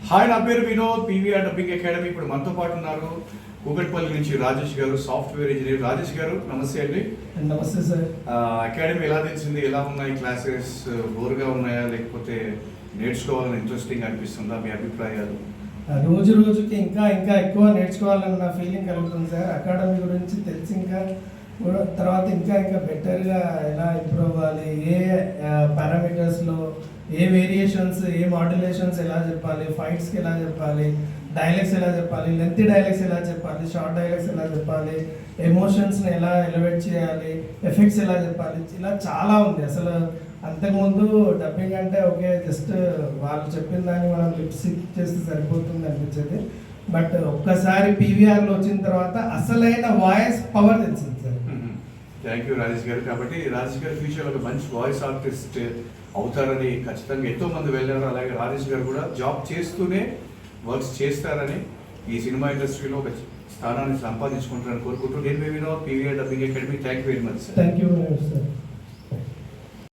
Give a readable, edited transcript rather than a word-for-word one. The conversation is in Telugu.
హాయ్, నా పేరు వినోద్. పీవీఆర్ డబ్బింగ్ అకాడమీ ఇప్పుడు మనతో పాటు ఉన్నారు. కూకట్పల్లి నుంచి రాజేష్ గారు, సాఫ్ట్వేర్ ఇంజనీర్. రాజేష్ గారు నమస్తే అండి. నమస్తే సార్. అకాడమీ ఎలా తెలిసింది, ఎలా ఉన్నాయి క్లాసెస్? బోర్గా ఉన్నాయా లేకపోతే నేర్చుకోవాలని ఇంట్రెస్టింగ్ అనిపిస్తుందా? మీ అభిప్రాయాలు? రోజు రోజుకి ఇంకా ఇంకా ఎక్కువ నేర్చుకోవాలన్న ఫీలింగ్ కలుగుతుంది సార్. అకాడమీ గురించి తెలిసి ఇంకా తర్వాత ఇంకా ఇంకా బెటర్గా ఎలా ఇంప్రూవ్ అవ్వాలి, ఏ పారామీటర్స్లో ఏ వేరియేషన్స్, ఏ మాడ్యులేషన్స్ ఎలా చెప్పాలి, ఫైట్స్కి ఎలా చెప్పాలి, డైలాగ్స్ ఎలా చెప్పాలి, లెంత్ డైలాగ్స్ ఎలా చెప్పాలి, షార్ట్ డైలాగ్స్ ఎలా చెప్పాలి, ఎమోషన్స్ని ఎలా ఎలివేట్ చేయాలి, ఎఫెక్ట్స్ ఎలా చెప్పాలి, ఇలా చాలా ఉంది. అసలు అంతకుముందు డబ్బింగ్ అంటే ఓకే, జస్ట్ వాళ్ళు చెప్పిన దాన్ని మనం లిప్సింక్ చేస్తే సరిపోతుంది అనిపించేది. బట్ ఒక్కసారి పీవీఆర్లో వచ్చిన తర్వాత అసలైన వాయిస్ పవర్ తెలిసింది సార్. థ్యాంక్ యూ రాజేష్ గారు. కాబట్టి రాజేష్ గారు ఫ్యూచర్లో ఒక మంచి వాయిస్ ఆర్టిస్ట్ అవుతారని ఖచ్చితంగా ఎంతో మంది వెళ్ళారు. అలాగే రాజేష్ గారు కూడా జాబ్ చేస్తూనే వర్క్స్ చేస్తారని, ఈ సినిమా ఇండస్ట్రీలో ఒక స్థానాన్ని సంపాదించుకుంటారని కోరుకుంటూ నేను Vinod, PVR dubbing academy. Thank you very much sir. Thank you sir.